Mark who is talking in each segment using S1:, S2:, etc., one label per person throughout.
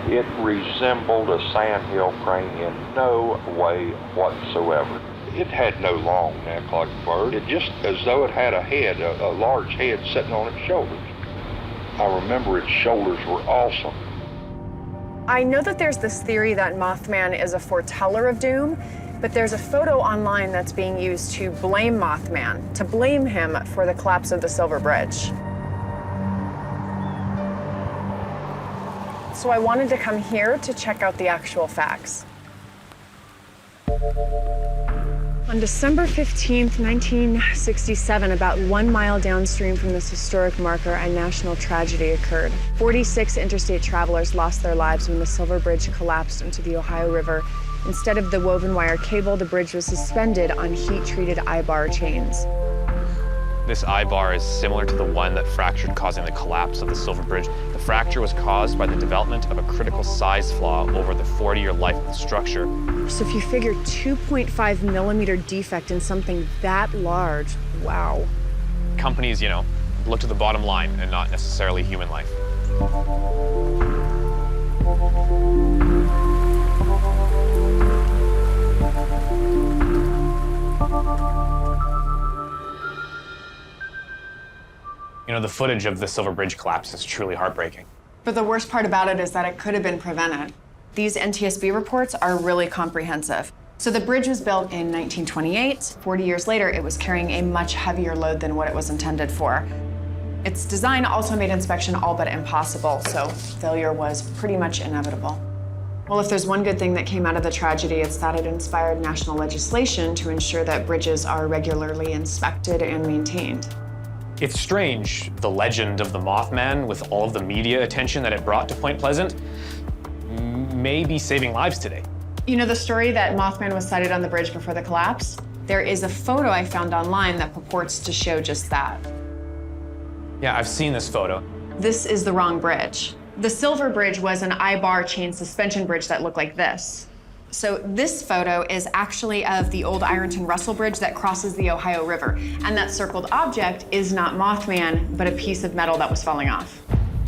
S1: It resembled a sandhill crane in no way whatsoever. It had no long neck like a bird. It just as though it had a head, a large head sitting on its shoulders. I remember its shoulders were awesome.
S2: I know that there's this theory that Mothman is a foreteller of doom, but there's a photo online that's being used to blame Mothman, to blame him for the collapse of the Silver Bridge. So I wanted to come here to check out the actual facts. On December 15th, 1967, about 1 mile downstream from this historic marker, a national tragedy occurred. 46 interstate travelers lost their lives when the Silver Bridge collapsed into the Ohio River. Instead of the woven wire cable, the bridge was suspended on heat-treated eye-bar chains.
S3: This eye-bar is similar to the one that fractured, causing the collapse of the Silver Bridge. The fracture was caused by the development of a critical size flaw over the 40-year life of the structure.
S2: So if you figure 2.5 millimeter defect in something that large, wow.
S3: Companies, look to the bottom line and not necessarily human life. The footage of the Silver Bridge collapse is truly heartbreaking.
S2: But the worst part about it is that it could have been prevented. These NTSB reports are really comprehensive. So the bridge was built in 1928. 40 years later, it was carrying a much heavier load than what it was intended for. Its design also made inspection all but impossible, so failure was pretty much inevitable. Well, if there's one good thing that came out of the tragedy, it's that it inspired national legislation to ensure that bridges are regularly inspected and maintained.
S3: It's strange, the legend of the Mothman, with all of the media attention that it brought to Point Pleasant, may be saving lives today.
S2: The story that Mothman was sighted on the bridge before the collapse? There is a photo I found online that purports to show just that.
S3: Yeah, I've seen this photo.
S2: This is the wrong bridge. The Silver Bridge was an eye-bar chain suspension bridge that looked like this. So this photo is actually of the old Ironton-Russell Bridge that crosses the Ohio River. And that circled object is not Mothman, but a piece of metal that was falling off.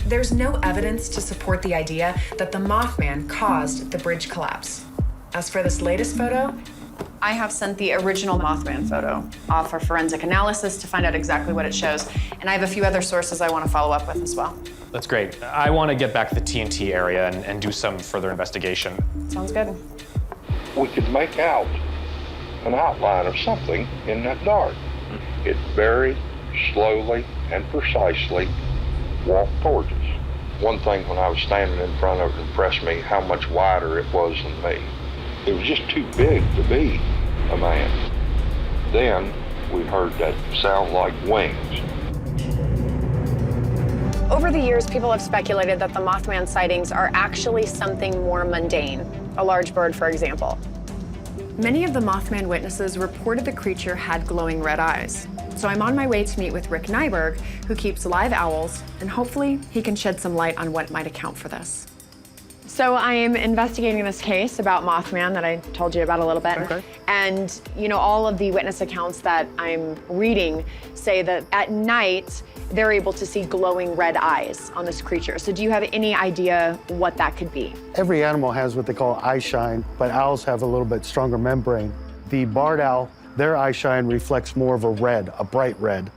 S2: There's no evidence to support the idea that the Mothman caused the bridge collapse. As for this latest photo, I have sent the original Mothman photo off for forensic analysis to find out exactly what it shows. And I have a few other sources I want to follow up with as well.
S3: That's great. I want to get back to the TNT area and do some further investigation.
S2: Sounds good.
S1: We could make out an outline of something in that dark. It very slowly and precisely walked towards us. One thing when I was standing in front of it impressed me how much wider it was than me. It was just too big to be a man. Then we heard that sound like wings.
S2: Over the years, people have speculated that the Mothman sightings are actually something more mundane, a large bird, for example. Many of the Mothman witnesses reported the creature had glowing red eyes. So I'm on my way to meet with Rick Nyberg, who keeps live owls, and hopefully he can shed some light on what might account for this. So I am investigating this case about Mothman that I told you about a little bit.
S3: Okay.
S2: And all of the witness accounts that I'm reading say that at night, they're able to see glowing red eyes on this creature. So do you have any idea what that could be?
S4: Every animal has what they call eye shine, but owls have a little bit stronger membrane. The barred owl, their eye shine reflects more of a red, a bright red,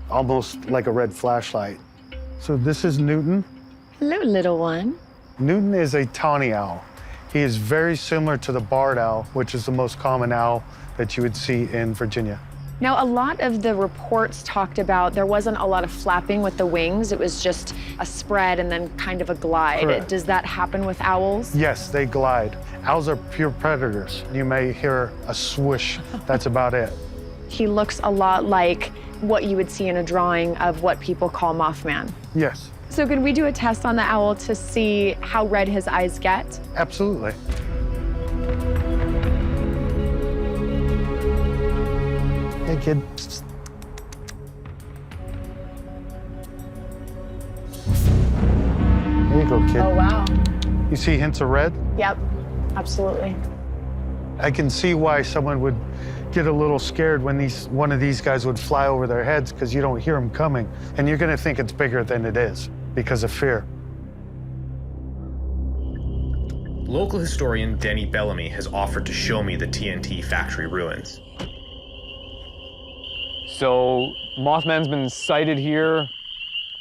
S4: almost like a red flashlight. So this is Newton.
S2: Hello, little one.
S4: Newton is a tawny owl. He is very similar to the barred owl, which is the most common owl that you would see in Virginia.
S2: Now, a lot of the reports talked about there wasn't a lot of flapping with the wings. It was just a spread and then kind of a glide.
S4: Correct.
S2: Does that happen with owls?
S4: Yes, they glide. Owls are pure predators. You may hear a swoosh. That's about it.
S2: He looks a lot like what you would see in a drawing of what people call Mothman.
S4: Yes,
S2: So could we do a test on the owl to see how red his eyes get?
S4: absolutely. Hey, kid. There you go, kid.
S2: Oh, wow.
S4: You see hints of red?
S2: Yep, absolutely.
S4: I can see why someone would get a little scared when one of these guys would fly over their heads, because you don't hear them coming. And you're going to think it's bigger than it is because of fear.
S3: Local historian Denny Bellamy has offered to show me the TNT factory ruins. So, Mothman's been sighted here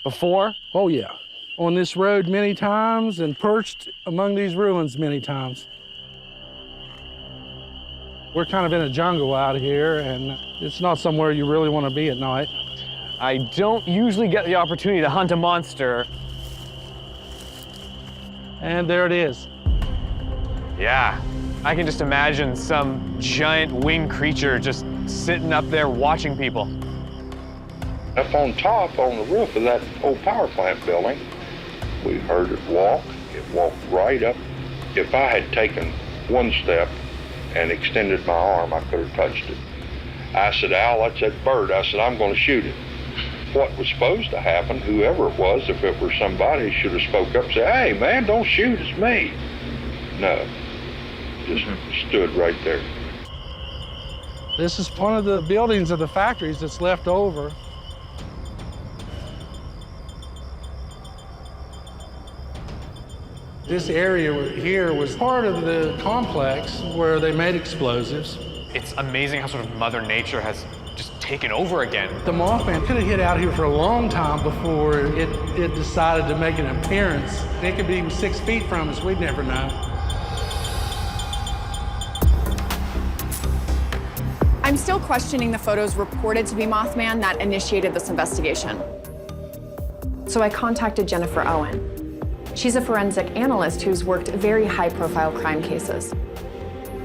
S3: before?
S5: Oh yeah, on this road many times and perched among these ruins many times. We're kind of in a jungle out here, and it's not somewhere you really want to be at night.
S3: I don't usually get the opportunity to hunt a monster.
S5: And there it is.
S3: Yeah, I can just imagine some giant winged creature just sitting up there watching people.
S1: Up on top, on the roof of that old power plant building, we heard it walk. It walked right up. If I had taken one step and extended my arm, I could have touched it. I said, Al, that's that bird. I said, I'm going to shoot it. What was supposed to happen, whoever it was, if it were somebody, should have spoke up and said, hey, man, don't shoot, it's me. No, just stood right there.
S5: This is one of the buildings of the factories that's left over. This area here was part of the complex where they made explosives.
S3: It's amazing how sort of Mother Nature has just taken over again.
S5: The Mothman could have hid out here for a long time before it decided to make an appearance. It could be 6 feet from us, we'd never know.
S2: I'm still questioning the photos reported to be Mothman that initiated this investigation. So I contacted Jennifer Owen. She's a forensic analyst who's worked very high-profile crime cases.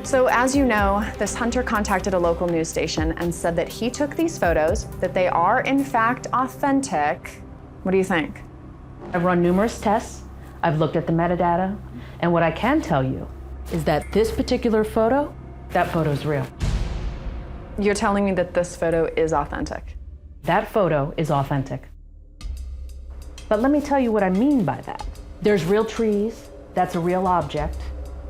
S2: So as you know, this hunter contacted a local news station and said that he took these photos, that they are in fact authentic. What do you think?
S6: I've run numerous tests, I've looked at the metadata, and what I can tell you is that this particular photo, that photo's real.
S2: You're telling me that this photo is authentic?
S6: That photo is authentic. But let me tell you what I mean by that. There's real trees, that's a real object.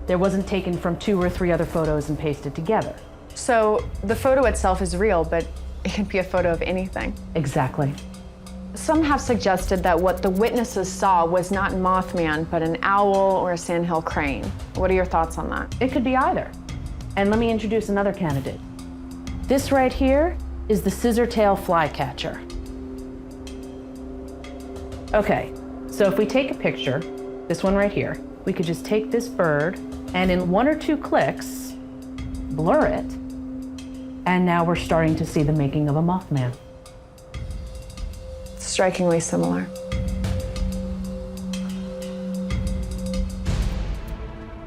S6: There wasn't taken from 2 or 3 other photos and pasted together.
S2: So the photo itself is real, but it can be a photo of anything.
S6: Exactly.
S2: Some have suggested that what the witnesses saw was not Mothman, but an owl or a sandhill crane. What are your thoughts on that?
S6: It could be either. And let me introduce another candidate. This right here is the scissor-tail flycatcher. Okay, so if we take a picture, this one right here, we could just take this bird and in 1 or 2 clicks, blur it, and now we're starting to see the making of a Mothman.
S2: Strikingly similar.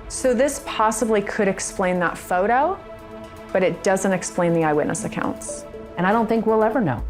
S2: So this possibly could explain that photo, but it doesn't explain the eyewitness accounts.
S6: And I don't think we'll ever know.